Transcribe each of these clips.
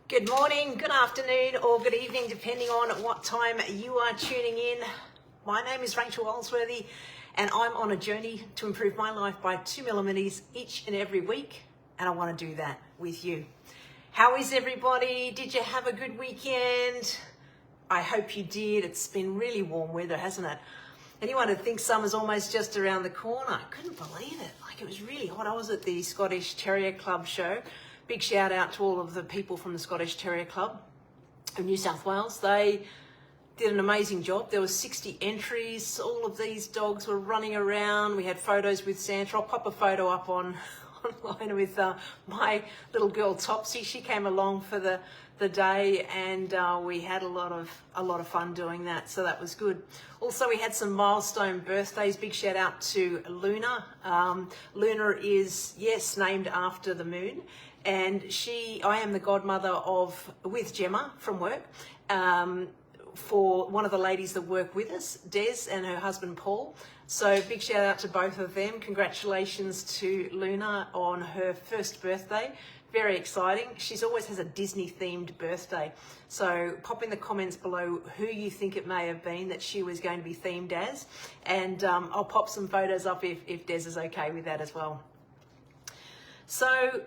Good morning, good afternoon, or good evening, depending on what time you are tuning in. My name is Rachael, and I'm on a journey to improve my life by 2 millimeters each and every week, and I want to do that with you. How is everybody? Did you have a good weekend? I hope you did. It's been really warm weather, hasn't it? Anyone who thinks summer's almost just around the corner, couldn't believe it. Like, it was really hot. I was at the Scottish Terrier Club show. Big shout out to all of the people from the Scottish Terrier Club of New South Wales. They did an amazing job. There were 60 entries. All of these dogs were running around. We had photos with Santa. I'll pop a photo up online with my little girl Topsy. She came along for the day, and we had a lot of fun doing that, so that was good. Also, we had some milestone birthdays. Big shout out to Luna. Luna is, yes, named after the moon, and I am the godmother with Gemma from work, for one of the ladies that work with us, Des, and her husband Paul. So big shout out to both of them. Congratulations to Luna on her first birthday. Very exciting. She always has a Disney themed birthday. So pop in the comments below who you think it may have been that she was going to be themed as. And I'll pop some photos up if Des is okay with that as well. So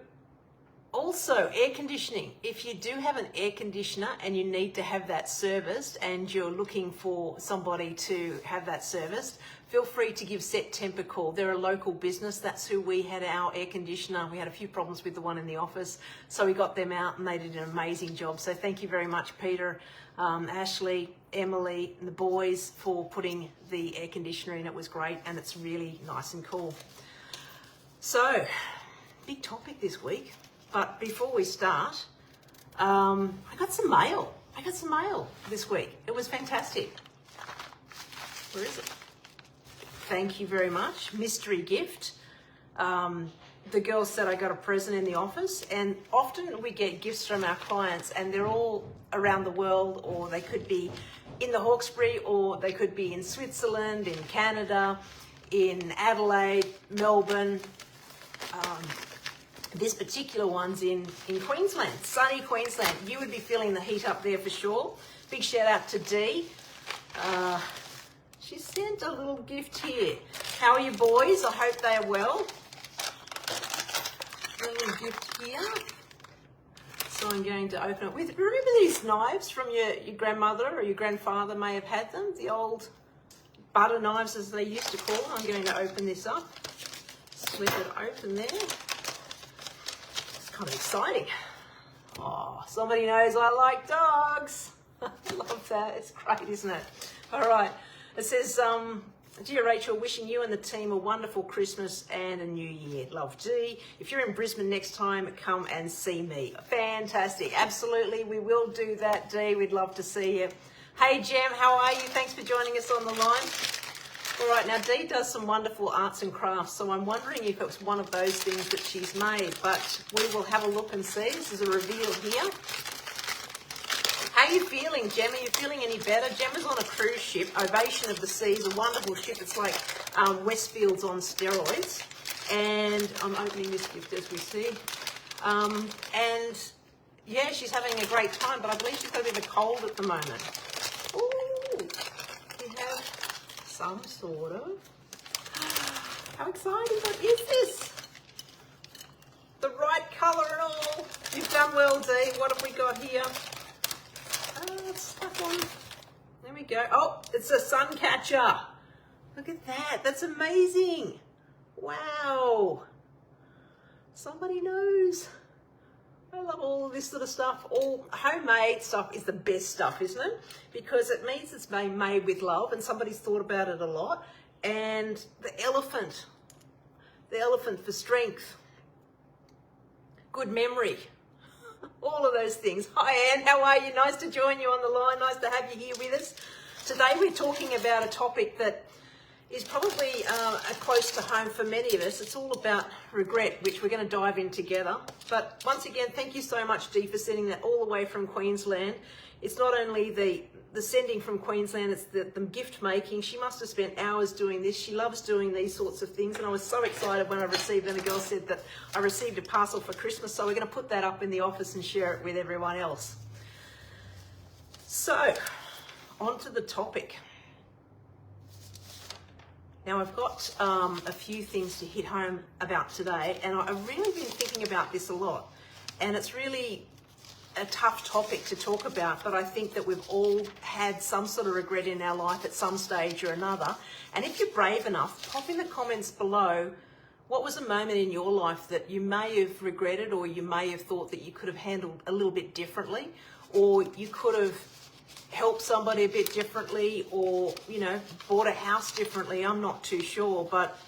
also, air conditioning. If you do have an air conditioner and you need to have that serviced and you're looking for somebody to have that serviced, feel free to give Set Temp a call. They're a local business. That's who we had our air conditioner. We had a few problems with the one in the office, so we got them out and they did an amazing job. So thank you very much, Peter, Ashley, Emily, and the boys for putting the air conditioner in. It was great, and it's really nice and cool. So, big topic this week. But before we start, I got some mail. This week. It was fantastic. Where is it? Thank you very much. Mystery gift. The girl said I got a present in the office, and often we get gifts from our clients, and they're all around the world, or they could be in the Hawkesbury, or they could be in Switzerland, in Canada, in Adelaide, Melbourne. This particular one's in Queensland, sunny Queensland. You would be feeling the heat up there for sure. Big shout out to Dee. She sent a little gift here. How are you, boys? I hope they are well. A little gift here. So I'm going to open it with. Remember these knives from your grandmother or your grandfather may have had them? The old butter knives, as they used to call them. I'm going to open this up. Slip it open there. Kind of exciting. Oh, somebody knows I like dogs. I love that. It's great, isn't it? All right. It says, Dear Rachel, wishing you and the team a wonderful Christmas and a new year. Love, Dee. If you're in Brisbane next time, come and see me. Fantastic. Absolutely. We will do that, Dee. We'd love to see you. Hey, Jem, how are you? Thanks for joining us on the line. All right, now Dee does some wonderful arts and crafts, so I'm wondering if it was one of those things that she's made, but we will have a look and see. This is a reveal here. How are you feeling, Gem? Are you feeling any better? Gemma's on a cruise ship, Ovation of the Seas, a wonderful ship. It's like Westfields on steroids. And I'm opening this gift as we see. And yeah, she's having a great time, but I believe she's got a bit of a cold at the moment. Ooh, we have some sort of. How exciting! What is this? The right colour and all. You've done well, Dee. What have we got here? It's stuck on. There we go. Oh, it's a sun catcher. Look at that. That's amazing. Wow. Somebody knows. I love all of this sort of stuff. All homemade stuff is the best stuff, isn't it? Because it means it's been made with love and somebody's thought about it a lot. And the elephant for strength, good memory, all of those things. Hi, Anne, how are you? Nice to join you on the line. Nice to have you here with us. Today we're talking about a topic that is probably close to home for many of us. It's all about regret, which we're going to dive in together. But once again, thank you so much, Dee, for sending that all the way from Queensland. It's not only the the sending from Queensland, it's the gift making. She must have spent hours doing this. She loves doing these sorts of things. And I was so excited when I received, and the girl said that I received a parcel for Christmas. So we're going to put that up in the office and share it with everyone else. So, on to the topic. Now I've got a few things to hit home about today, and I've really been thinking about this a lot. And it's really a tough topic to talk about, but I think that we've all had some sort of regret in our life at some stage or another. And if you're brave enough, pop in the comments below, what was a moment in your life that you may have regretted, or you may have thought that you could have handled a little bit differently, or you could have helped somebody a bit differently, or, you know, bought a house differently. I'm not too sure, but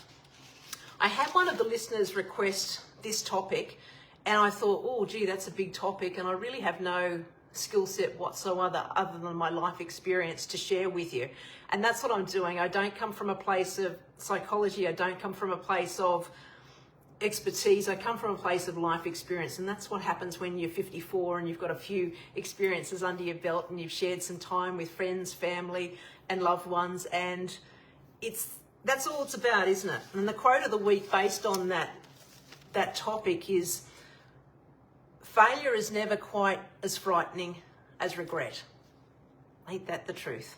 I had one of the listeners request this topic, and I thought, oh, gee, that's a big topic, and I really have no skill set whatsoever other than my life experience to share with you. And that's what I'm doing. I don't come from a place of psychology. I don't come from a place of expertise. I come from a place of life experience, and that's what happens when you're 54 and you've got a few experiences under your belt and you've shared some time with friends, family, and loved ones, and that's all it's about, isn't it? And the quote of the week based on that topic is, failure is never quite as frightening as regret. Ain't that the truth?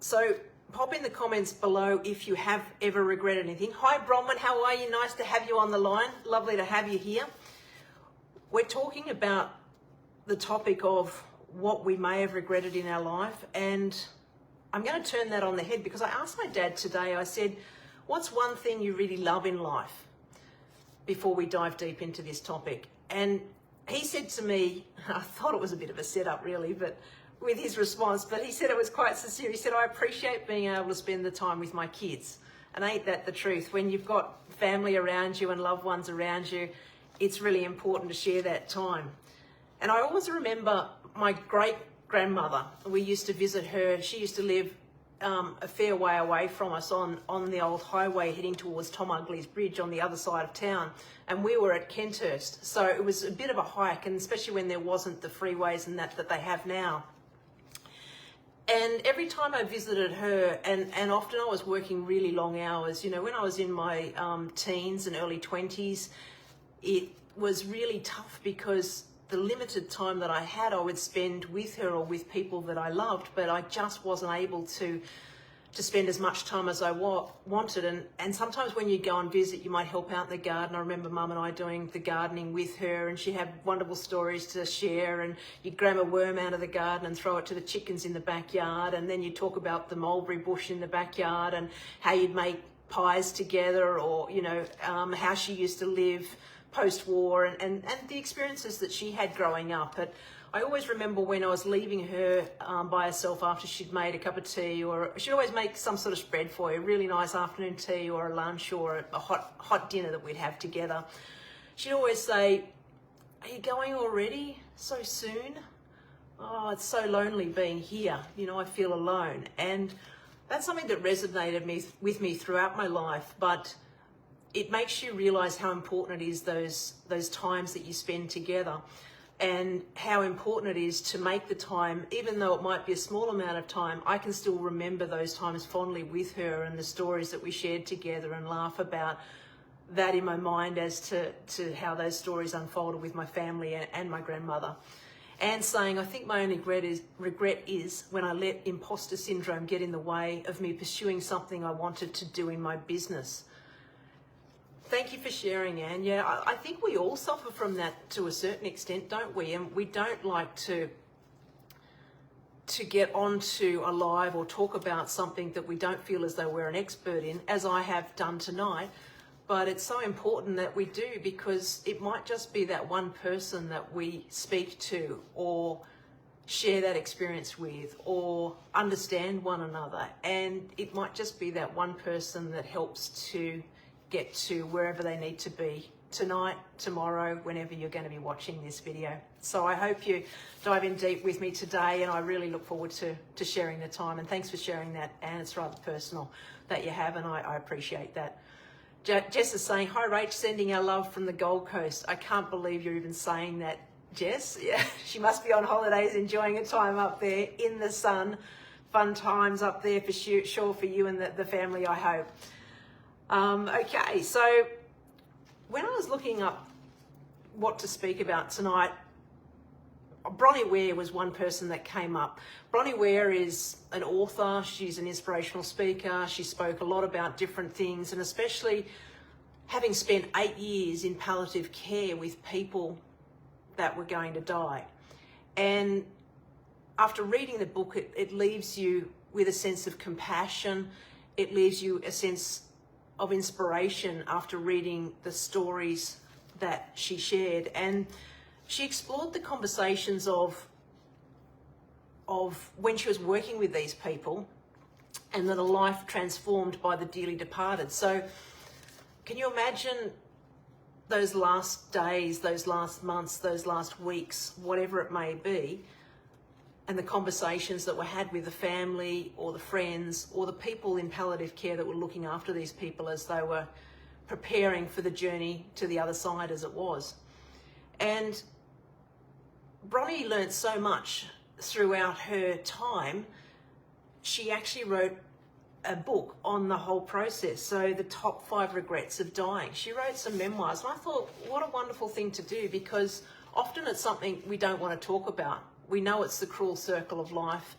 So pop in the comments below if you have ever regretted anything. Hi Bronwyn, how are you? Nice to have you on the line. Lovely to have you here. We're talking about the topic of what we may have regretted in our life, and I'm going to turn that on the head because I asked my dad today, I said, what's one thing you really love in life? Before we dive deep into this topic. And he said to me, I thought it was a bit of a setup really, but with his response, but he said it was quite sincere. He said, I appreciate being able to spend the time with my kids. And ain't that the truth? When you've got family around you and loved ones around you, it's really important to share that time. And I always remember my great grandmother. We used to visit her. She used to live a fair way away from us on the old highway heading towards Tom Ugley's Bridge on the other side of town, and we were at Kenthurst, so it was a bit of a hike, and especially when there wasn't the freeways and that they have now. And every time I visited her, and often I was working really long hours, you know, when I was in my teens and early 20s, it was really tough because the limited time that I had, I would spend with her or with people that I loved, but I just wasn't able to spend as much time as I wanted. And sometimes when you go and visit, you might help out in the garden. I remember Mum and I doing the gardening with her, and she had wonderful stories to share, and you'd grab a worm out of the garden and throw it to the chickens in the backyard, and then you'd talk about the mulberry bush in the backyard and how you'd make pies together, or, you know, how she used to live post-war, and the experiences that she had growing up. But I always remember when I was leaving her by herself after she'd made a cup of tea, or she'd always make some sort of spread for you, a really nice afternoon tea or a lunch or a hot dinner that we'd have together. She'd always say, are you going already? So soon? Oh, it's so lonely being here. You know, I feel alone. And that's something that resonated with me throughout my life, but it makes you realize how important it is, those times that you spend together, and how important it is to make the time, even though it might be a small amount of time. I can still remember those times fondly with her and the stories that we shared together, and laugh about that in my mind as to how those stories unfolded with my family and my grandmother. And saying, I think my only regret is when I let imposter syndrome get in the way of me pursuing something I wanted to do in my business. Thank you for sharing, Anne. Yeah, I think we all suffer from that to a certain extent, don't we? And we don't like to get onto a live or talk about something that we don't feel as though we're an expert in, as I have done tonight. But it's so important that we do, because it might just be that one person that we speak to or share that experience with or understand one another. And it might just be that one person that helps to get to wherever they need to be tonight, tomorrow, whenever you're going to be watching this video. So I hope you dive in deep with me today, and I really look forward to sharing the time. And thanks for sharing that, and it's rather personal that you have, and I appreciate that. Jess is saying, hi Rach, sending our love from the Gold Coast. I can't believe you're even saying that. Jess. Yeah, she must be on holidays enjoying a time up there in the sun. Fun times up there for sure for you and the family, I hope. Okay, so when I was looking up what to speak about tonight, Bronnie Ware was one person that came up. Bronnie Ware is an author, she's an inspirational speaker, she spoke a lot about different things, and especially having spent 8 years in palliative care with people that were going to die. And after reading the book, it leaves you with a sense of compassion, it leaves you a sense of inspiration after reading the stories that she shared. And she explored the conversations of when she was working with these people, and that a life transformed by the dearly departed. So can you imagine those last days, those last months, those last weeks, whatever it may be, and the conversations that were had with the family or the friends or the people in palliative care that were looking after these people as they were preparing for the journey to the other side, as it was. And Bronnie learnt so much throughout her time. She actually wrote a book on the whole process, so the top 5 regrets of dying. She wrote some memoirs, and I thought, what a wonderful thing to do, because often it's something we don't want to talk about. We know it's the cruel circle of life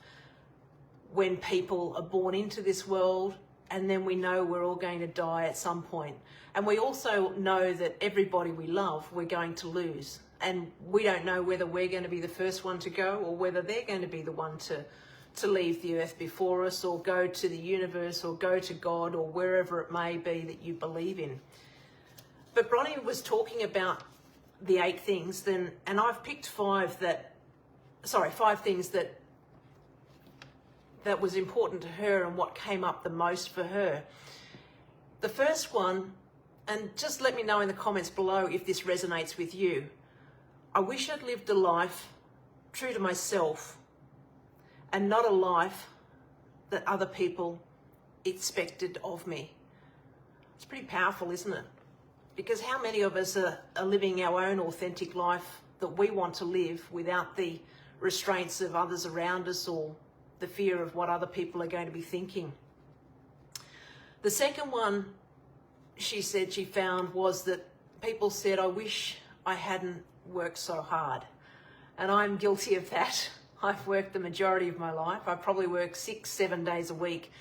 when people are born into this world, and then we know we're all going to die at some point. And we also know that everybody we love, we're going to lose. And we don't know whether we're going to be the first one to go, or whether they're going to be the one to leave the earth before us, or go to the universe, or go to God, or wherever it may be that you believe in. But Bronnie was talking about the 8 things, and I've picked 5 things that was important to her and what came up the most for her. The first one, and just let me know in the comments below if this resonates with you. I wish I'd lived a life true to myself, and not a life that other people expected of me. It's pretty powerful, isn't it? Because how many of us are living our own authentic life that we want to live without the restraints of others around us, or the fear of what other people are going to be thinking? The second one she said she found was that people said, I wish I hadn't worked so hard. And I'm guilty of that. I've worked the majority of my life. I probably work 6-7 days a week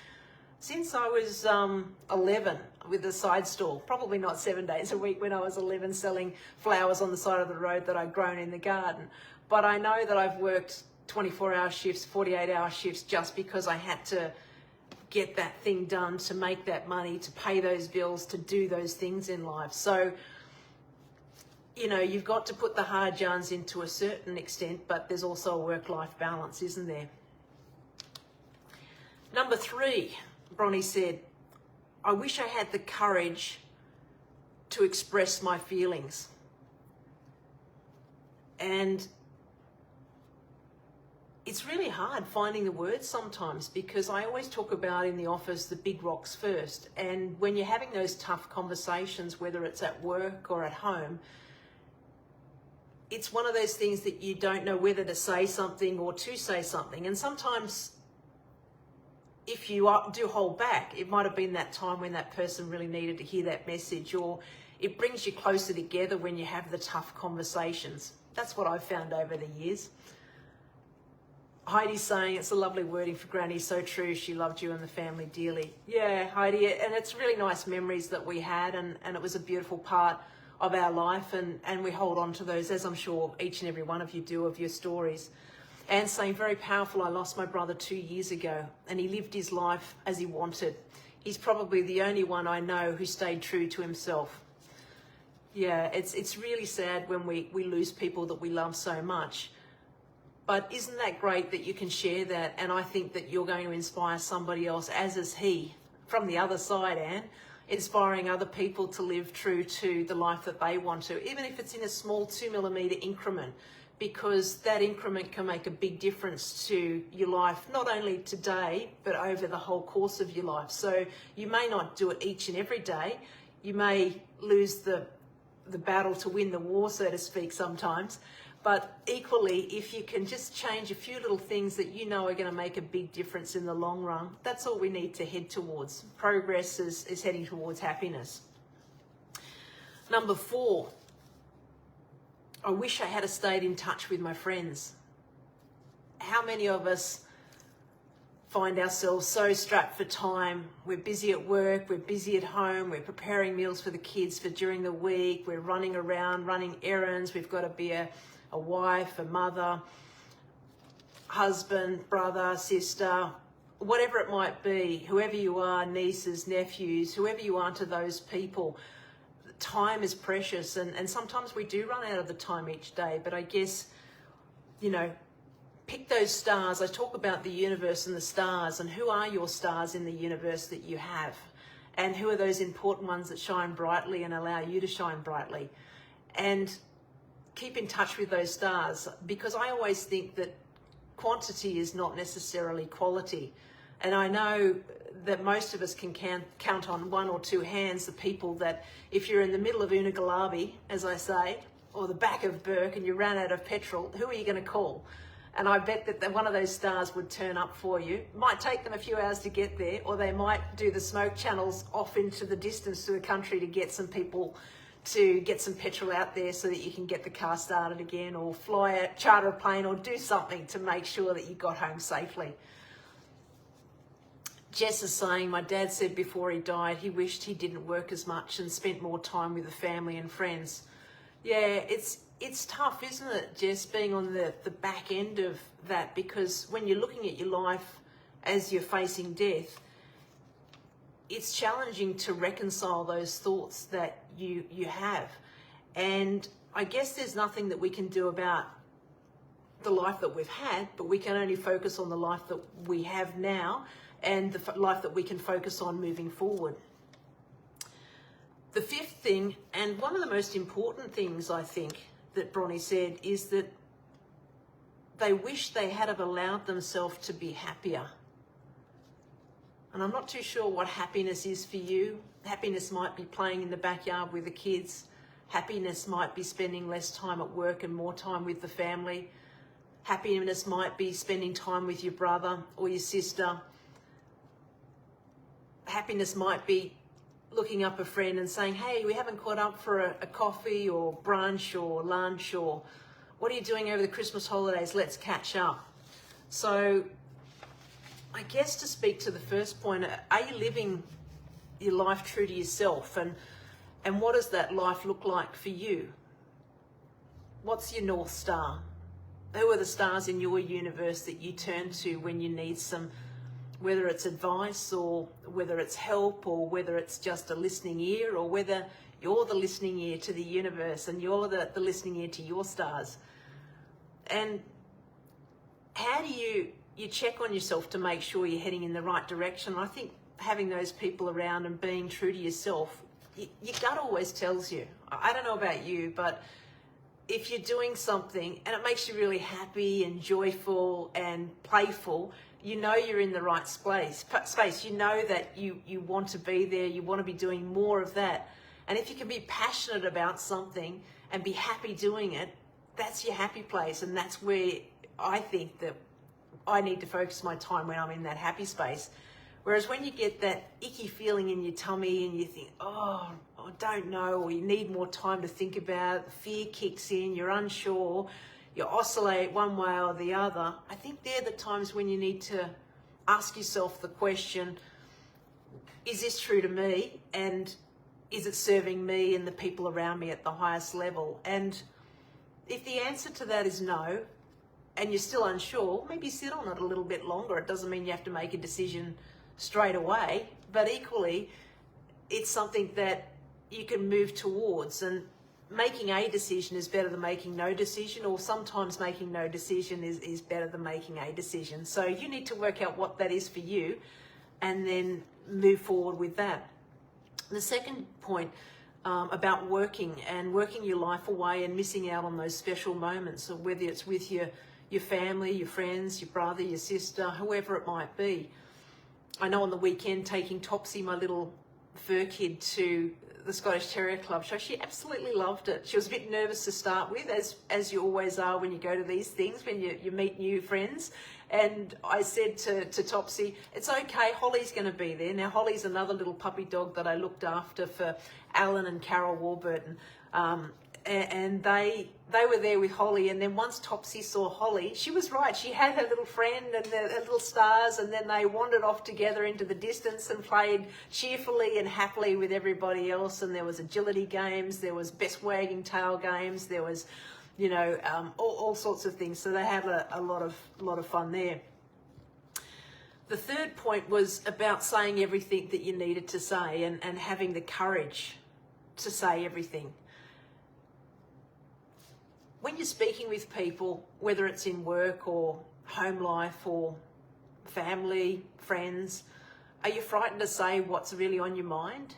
since I was 11 with a side stall. Probably not 7 days a week when I was 11 selling flowers on the side of the road that I'd grown in the garden. But I know that I've worked 24-hour shifts, 48-hour shifts, just because I had to get that thing done, to make that money, to pay those bills, to do those things in life. So, you know, you've got to put the hard yarns in to a certain extent, but there's also a work-life balance, isn't there? Number 3, Bronnie said, I wish I had the courage to express my feelings. And it's really hard finding the words sometimes, because I always talk about in the office the big rocks first. And when you're having those tough conversations, whether it's at work or at home, it's one of those things that you don't know whether to say something or to say something. And sometimes if you do hold back, it might have been that time when that person really needed to hear that message, or it brings you closer together when you have the tough conversations. That's what I've found over the years. Heidi's saying, it's a lovely wording for Granny, so true, she loved you and the family dearly. Yeah, Heidi, and it's really nice memories that we had, and it was a beautiful part of our life, and we hold on to those, as I'm sure each and every one of you do, of your stories. And saying, very powerful, I lost my brother 2 years ago, and he lived his life as he wanted. He's probably the only one I know who stayed true to himself. Yeah, it's really sad when we lose people that we love so much. But isn't that great that you can share that? And I think that you're going to inspire somebody else, as is he, from the other side, Anne, inspiring other people to live true to the life that they want to, even if it's in a small 2mm increment, because that increment can make a big difference to your life, not only today, but over the whole course of your life. So you may not do it each and every day. You may lose the battle to win the war, so to speak, sometimes. But equally, if you can just change a few little things that you know are going to make a big difference in the long run, that's all we need to head towards. Progress is heading towards happiness. Number 4, I wish I had stayed in touch with my friends. How many of us find ourselves so strapped for time? We're busy at work, we're busy at home, we're preparing meals for the kids for during the week, we're running around, running errands, we've got to be a wife, a mother, husband, brother, sister, whatever it might be, whoever you are, nieces, nephews, whoever you are to those people. Time is precious, and sometimes we do run out of the time each day, but I guess, pick those stars. I talk about the universe and the stars, and who are your stars in the universe that you have? And who are those important ones that shine brightly and allow you to shine brightly? And keep in touch with those stars, because I always think that quantity is not necessarily quality. And I know that most of us can count on 1 or 2 hands the people that, if you're in the middle of Unagalabi, as I say, or the back of Burke and you ran out of petrol, who are you going to call? And I bet that one of those stars would turn up for you. It might take them a few hours to get there, or they might do the smoke channels off into the distance to the country to get some people to get some petrol out there so that you can get the car started again, or charter a plane, or do something to make sure that you got home safely. Jess is saying, my dad said before he died he wished he didn't work as much and spent more time with the family and friends. Yeah, it's tough, isn't it, Jess, being on the back end of that, because when you're looking at your life as you're facing death, it's challenging to reconcile those thoughts that you have. And I guess there's nothing that we can do about the life that we've had, but we can only focus on the life that we have now and the life that we can focus on moving forward. The 5th thing, and one of the most important things I think that Bronnie said, is that they wish they had have allowed themselves to be happier. And I'm not too sure what happiness is for you. Happiness might be playing in the backyard with the kids. Happiness might be spending less time at work and more time with the family. Happiness might be spending time with your brother or your sister. Happiness might be looking up a friend and saying, hey, we haven't caught up for a coffee or brunch or lunch, or what are you doing over the Christmas holidays? Let's catch up. So I guess to speak to the first point, are you living your life true to yourself? And what does that life look like for you? What's your North Star? Who are the stars in your universe that you turn to when you need some, whether it's advice or whether it's help or whether it's just a listening ear, or whether you're the listening ear to the universe and you're the listening ear to your stars? And how do you check on yourself to make sure you're heading in the right direction? I think having those people around and being true to yourself, your gut always tells you. I don't know about you, but if you're doing something and it makes you really happy and joyful and playful, you know you're in the right space. You know that you want to be there, you want to be doing more of that. And if you can be passionate about something and be happy doing it, that's your happy place. And that's where I think that I need to focus my time, when I'm in that happy space. Whereas when you get that icky feeling in your tummy and you think, oh, I don't know, or you need more time to think about it, fear kicks in, you're unsure, you oscillate one way or the other, I think they're the times when you need to ask yourself the question, is this true to me? And is it serving me and the people around me at the highest level? And if the answer to that is no, and you're still unsure, maybe sit on it a little bit longer. It doesn't mean you have to make a decision straight away, but equally, it's something that you can move towards. And making a decision is better than making no decision, or sometimes making no decision is better than making a decision. So you need to work out what that is for you and then move forward with that. The second point about working your life away and missing out on those special moments, so whether it's with your family, your friends, your brother, your sister, whoever it might be. I know on the weekend, taking Topsy, my little fur kid, to the Scottish Terrier Club show. She absolutely loved it. She was a bit nervous to start with, as you always are when you go to these things, when you meet new friends. And I said to Topsy, it's okay, Holly's going to be there. Now, Holly's another little puppy dog that I looked after for Alan and Carol Warburton. And they were there with Holly, and then once Topsy saw Holly, she was right. She had her little friend and her little stars, and then they wandered off together into the distance and played cheerfully and happily with everybody else. And there was agility games, there was best wagging tail games, there was, you know, all sorts of things. So they had a lot of fun there. The third point was about saying everything that you needed to say and having the courage to say everything. When you're speaking with people, whether it's in work or home life or family, friends, are you frightened to say what's really on your mind?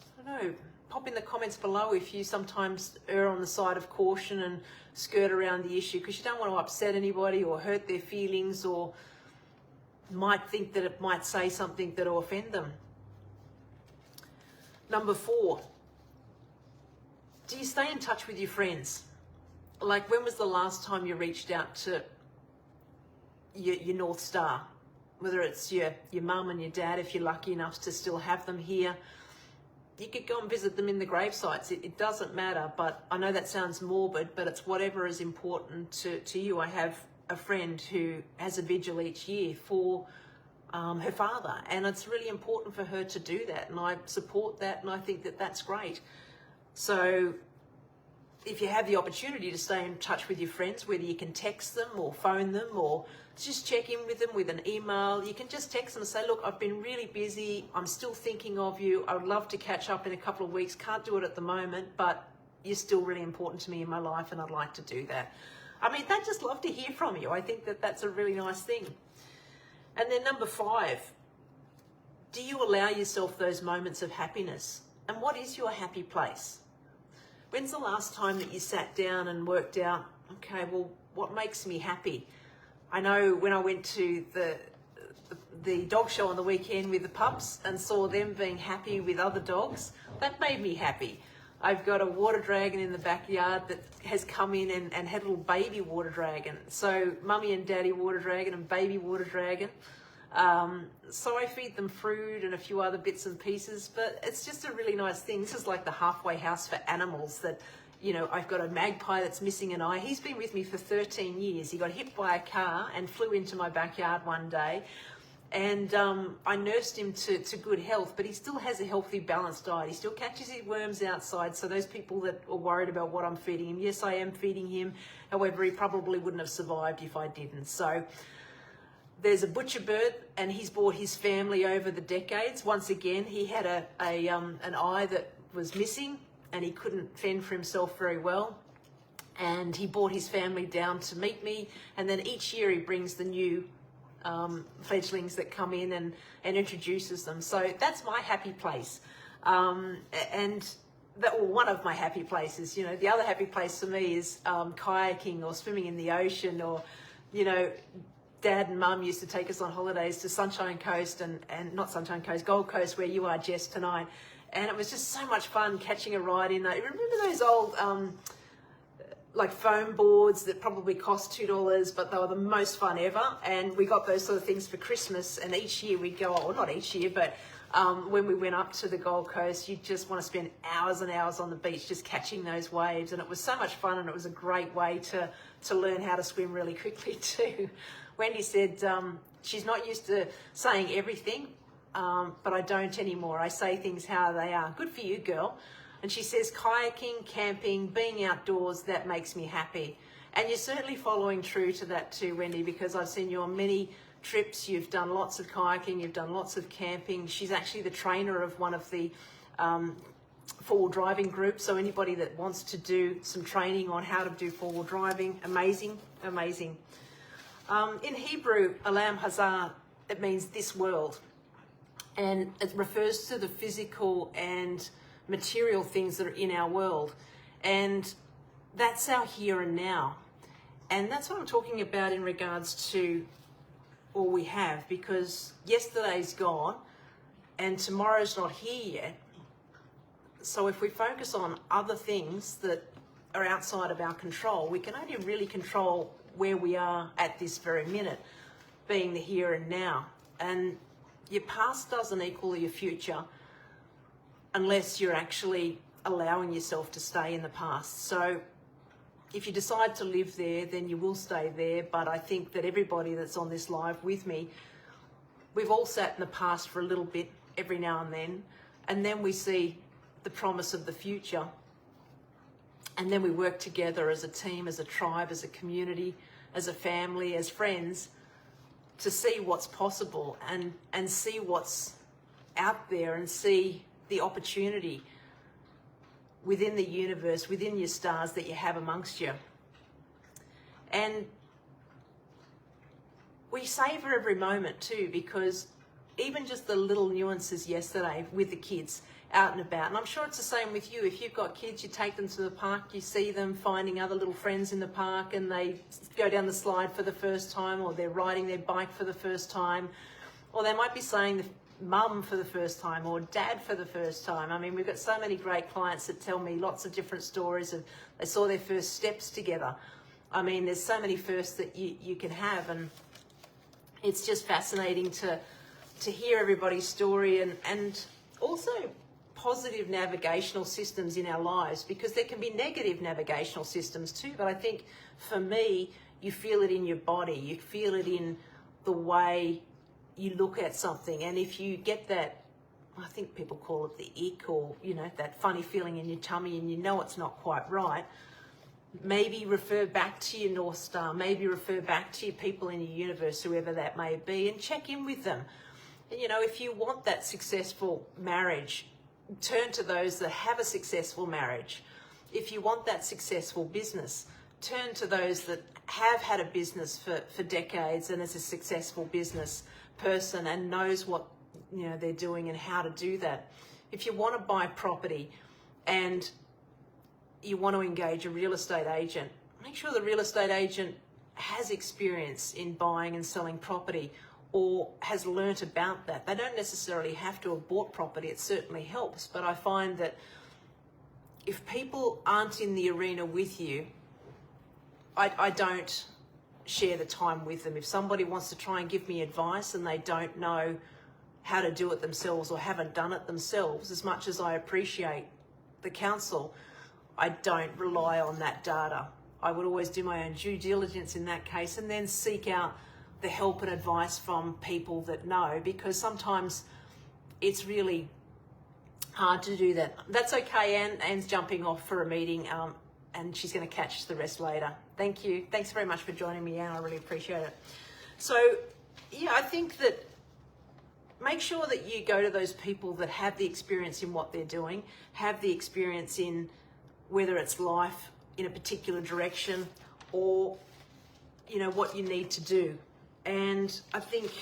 I don't know. Pop in the comments below if you sometimes err on the side of caution and skirt around the issue because you don't want to upset anybody or hurt their feelings or might think that it might say something that will offend them. Number 4. Do you stay in touch with your friends? Like, when was the last time you reached out to your North Star? Whether it's your mum and your dad, if you're lucky enough to still have them here. You could go and visit them in the gravesites. It doesn't matter, but I know that sounds morbid, but it's whatever is important to you. I have a friend who has a vigil each year for her father, and it's really important for her to do that, and I support that, and I think that that's great. So if you have the opportunity to stay in touch with your friends, whether you can text them or phone them or just check in with them with an email, you can just text them and say, look, I've been really busy. I'm still thinking of you. I would love to catch up in a couple of weeks. Can't do it at the moment, but you're still really important to me in my life and I'd like to do that. I mean, they'd just love to hear from you. I think that that's a really nice thing. And then number 5, do you allow yourself those moments of happiness? And what is your happy place? When's the last time that you sat down and worked out, okay, well, what makes me happy? I know when I went to the dog show on the weekend with the pups and saw them being happy with other dogs, that made me happy. I've got a water dragon in the backyard that has come in and had a little baby water dragon. So mummy and daddy water dragon and baby water dragon. So I feed them fruit and a few other bits and pieces, but it's just a really nice thing. This is like the halfway house for animals that, you know, I've got a magpie that's missing an eye. He's been with me for 13 years. He got hit by a car and flew into my backyard one day. And I nursed him to good health, but he still has a healthy, balanced diet. He still catches his worms outside. So those people that are worried about what I'm feeding him, yes, I am feeding him. However, he probably wouldn't have survived if I didn't. So there's a butcher bird, and he's brought his family over the decades. Once again, he had an eye that was missing, and he couldn't fend for himself very well. And he brought his family down to meet me, and then each year he brings the new fledglings that come in and introduces them. So that's my happy place. And that, well, one of my happy places. You know, the other happy place for me is kayaking or swimming in the ocean, or, you know, Dad and Mum used to take us on holidays to Sunshine Coast and not Sunshine Coast, Gold Coast, where you are, Jess, tonight. And it was just so much fun catching a ride in that. Remember those old like foam boards that probably cost $2, but they were the most fun ever. And we got those sort of things for Christmas. And each year we'd go, or not each year, but when we went up to the Gold Coast, you just want to spend hours and hours on the beach just catching those waves. And it was so much fun, and it was a great way to learn how to swim really quickly too. Wendy said she's not used to saying everything, but I don't anymore. I say things how they are. Good for you, girl. And she says kayaking, camping, being outdoors, that makes me happy. And you're certainly following true to that too, Wendy, because I've seen you on many trips. You've done lots of kayaking, you've done lots of camping. She's actually the trainer of one of the four-wheel driving groups. So anybody that wants to do some training on how to do four-wheel driving, amazing, amazing. In Hebrew, Olam Hazah, it means this world. And it refers to the physical and material things that are in our world. And that's our here and now. And that's what I'm talking about in regards to all we have, because yesterday's gone and tomorrow's not here yet. So if we focus on other things that are outside of our control, we can only really control where we are at this very minute, being the here and now. And your past doesn't equal your future unless you're actually allowing yourself to stay in the past. So if you decide to live there, then you will stay there. But I think that everybody that's on this live with me, we've all sat in the past for a little bit every now and then we see the promise of the future. And then we work together as a team, as a tribe, as a community, as a family, as friends, to see what's possible and see what's out there and see the opportunity within the universe, within your stars that you have amongst you. And we savor every moment too, because even just the little nuances yesterday with the kids out and about, and I'm sure it's the same with you. If you've got kids, you take them to the park, you see them finding other little friends in the park, and they go down the slide for the first time, or they're riding their bike for the first time, or they might be saying the mum for the first time, or dad for the first time. I mean, we've got so many great clients that tell me lots of different stories of they saw their first steps together. I mean, there's so many firsts that you can have, and it's just fascinating to hear everybody's story, and also positive navigational systems in our lives, because there can be negative navigational systems too. But I think for me, you feel it in your body, you feel it in the way you look at something. And if you get that, I think people call it the ick, or that funny feeling in your tummy, and you know it's not quite right, maybe refer back to your North Star, maybe refer back to your people in your universe, whoever that may be, and check in with them. And if you want that successful marriage, turn to those that have a successful marriage. If you want that successful business, turn to those that have had a business for decades and is a successful business person and knows what they're doing and how to do that. If you want to buy property and you want to engage a real estate agent, make sure the real estate agent has experience in buying and selling property, or has learnt about that. They don't necessarily have to have bought property. It certainly helps. But I find that if people aren't in the arena with you, I don't share the time with them. If somebody wants to try and give me advice and they don't know how to do it themselves or haven't done it themselves, as much as I appreciate the counsel, I don't rely on that data. I would always do my own due diligence in that case, and then seek out the help and advice from people that know, because sometimes it's really hard to do that. That's okay. Anne's jumping off for a meeting, and she's going to catch the rest later. Thank you. Thanks very much for joining me, Anne. I really appreciate it. So, I think that make sure that you go to those people that have the experience in what they're doing, have the experience in whether it's life in a particular direction, or what you need to do. And I think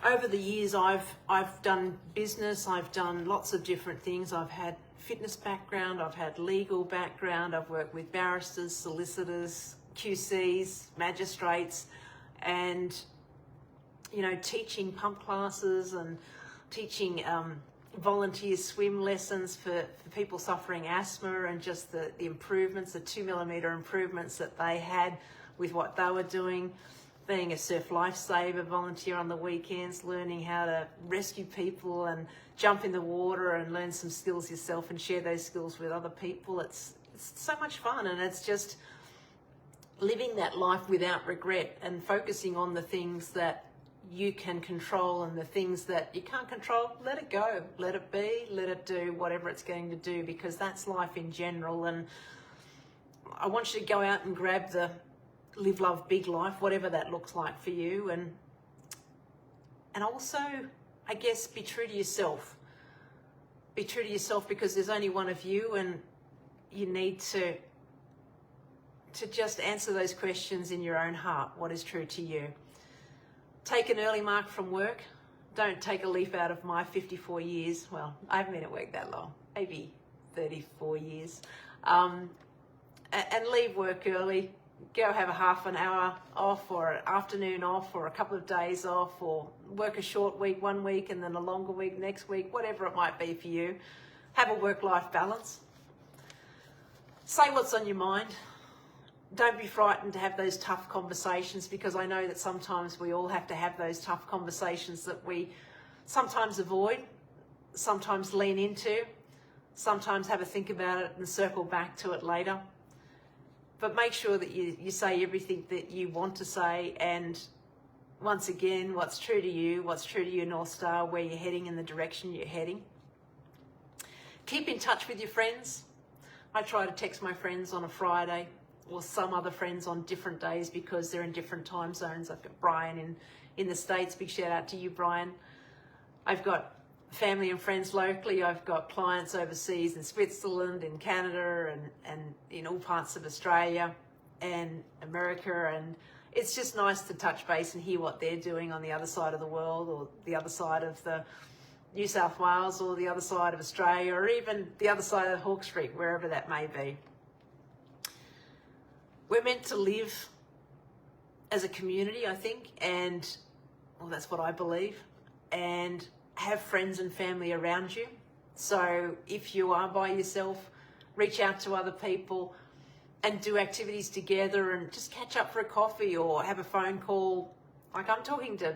over the years I've done business, I've done lots of different things. I've had fitness background, I've had legal background, I've worked with barristers, solicitors, QCs, magistrates, and teaching pump classes and teaching volunteer swim lessons for people suffering asthma, and just the improvements, the 2mm improvements that they had with what they were doing. Being a surf lifesaver volunteer on the weekends, learning how to rescue people and jump in the water and learn some skills yourself and share those skills with other people. It's so much fun, and it's just living that life without regret and focusing on the things that you can control, and the things that you can't control, let it go, let it be, let it do whatever it's going to do, because that's life in general. And I want you to go out and grab the live, love, big life, whatever that looks like for you. And also, I guess, be true to yourself. Be true to yourself, because there's only one of you, and you need to just answer those questions in your own heart. What is true to you? Take an early mark from work. Don't take a leaf out of my 54 years. Well, I haven't been at work that long, maybe 34 years. And leave work early. go have a half an hour off or an afternoon off or a couple of days off, or work a short week one week and then a longer week next week, whatever it might be for you. Have a work-life balance. Say what's on your mind. Don't be frightened to have those tough conversations, because I know that sometimes we all have to have those tough conversations that we sometimes avoid, sometimes lean into, sometimes have a think about it and circle back to it later. But make sure that you say everything that you want to say, and once again, what's true to you, what's true to your North Star, where you're heading and the direction you're heading. Keep in touch with your friends. I try to text my friends on a Friday, or some other friends on different days because they're in different time zones. I've got Brian in the States. Big shout out to you, Brian. I've got family and friends locally. I've got clients overseas in Switzerland, in Canada, and in all parts of Australia and America. And it's just nice to touch base and hear what they're doing on the other side of the world, or the other side of the New South Wales, or the other side of Australia, or even the other side of Hawke Street, wherever that may be. We're meant to live as a community, I think, and well, that's what I believe, and have friends and family around you. So if you are by yourself, reach out to other people and do activities together, and just catch up for a coffee or have a phone call. Like, I'm talking to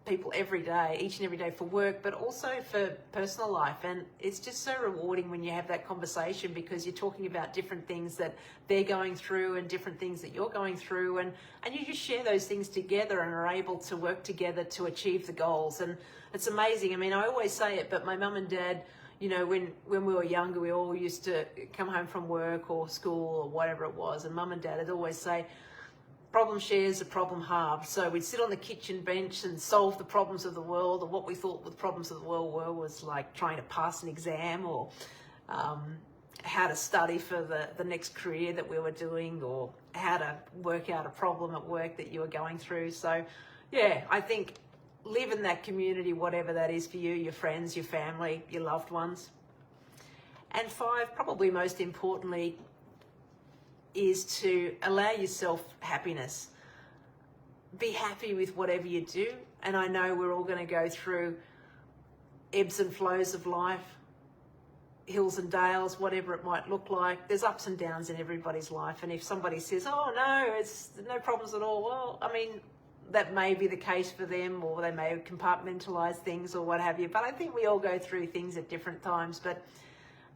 people every day, each and every day, for work, but also for personal life. And it's just so rewarding when you have that conversation, because you're talking about different things that they're going through and different things that you're going through, and you just share those things together and are able to work together to achieve the goals. And it's amazing. I mean, I always say it, but my mum and dad, you know, when we were younger, we all used to come home from work or school or whatever it was, and mum and dad would always say, problem shares, a problem halved. So we'd sit on the kitchen bench and solve the problems of the world, or what we thought the problems of the world was like trying to pass an exam, or how to study for the next career that we were doing, or how to work out a problem at work that you were going through. So yeah, I think live in that community, whatever that is for you, your friends, your family, your loved ones. And 5, probably most importantly, is to allow yourself happiness. Be happy with whatever you do. And I know we're all going to go through ebbs and flows of life, hills and dales, whatever it might look like. There's ups and downs in everybody's life. And if somebody says, oh no, it's no problems at all, well, I mean, that may be the case for them, or they may compartmentalize things or what have you. But I think we all go through things at different times. But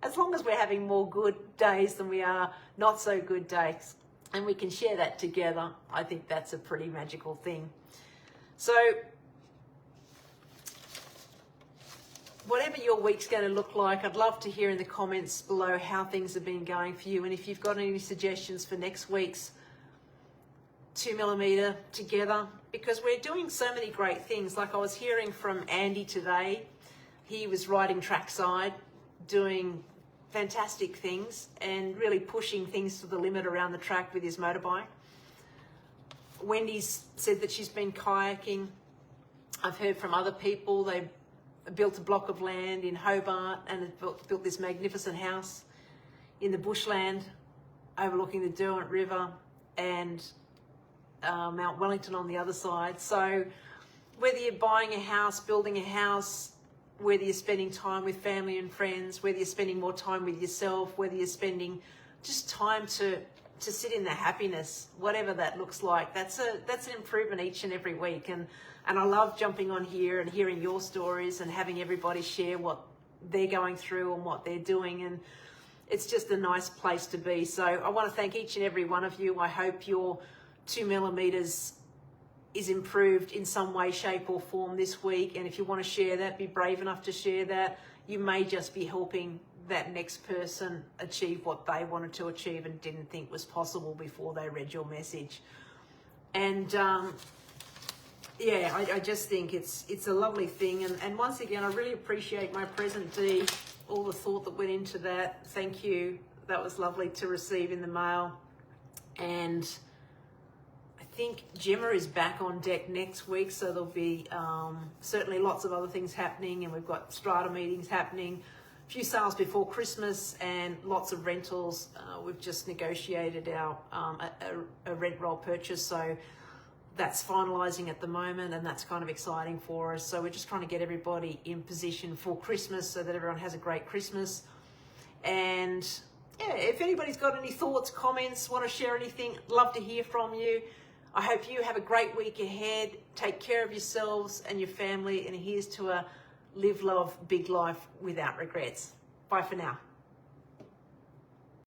as long as we're having more good days than we are not so good days, and we can share that together, I think that's a pretty magical thing. So whatever your week's going to look like, I'd love to hear in the comments below how things have been going for you. And if you've got any suggestions for next week's 2mm together, because we're doing so many great things. Like, I was hearing from Andy today. He was riding trackside, doing fantastic things and really pushing things to the limit around the track with his motorbike. Wendy's said that she's been kayaking. I've heard from other people they built a block of land in Hobart and have built this magnificent house in the bushland overlooking the Derwent River and Mount Wellington on the other side. So whether you're buying a house, building a house, whether you're spending time with family and friends, whether you're spending more time with yourself, whether you're spending just time to sit in the happiness, whatever that looks like, that's an improvement each and every week. And I love jumping on here and hearing your stories and having everybody share what they're going through and what they're doing. And it's just a nice place to be. So I want to thank each and every one of you. I hope your 2mm is improved in some way, shape or form this week. And if you want to share that, be brave enough to share that. You may just be helping that next person achieve what they wanted to achieve and didn't think was possible before they read your message. And yeah, I just think it's a lovely thing. And once again, I really appreciate my present D, all the thought that went into that. Thank you. That was lovely to receive in the mail. And I think Gemma is back on deck next week, so there'll be certainly lots of other things happening, and we've got strata meetings happening. few sales before Christmas and lots of rentals. We've just negotiated our a rent roll purchase, so that's finalising at the moment, and that's kind of exciting for us. So we're just trying to get everybody in position for Christmas so that everyone has a great Christmas. And yeah, if anybody's got any thoughts, comments, want to share anything, love to hear from you. I hope you have a great week ahead. Take care of yourselves and your family, and here's to a live, love, big life without regrets. Bye for now.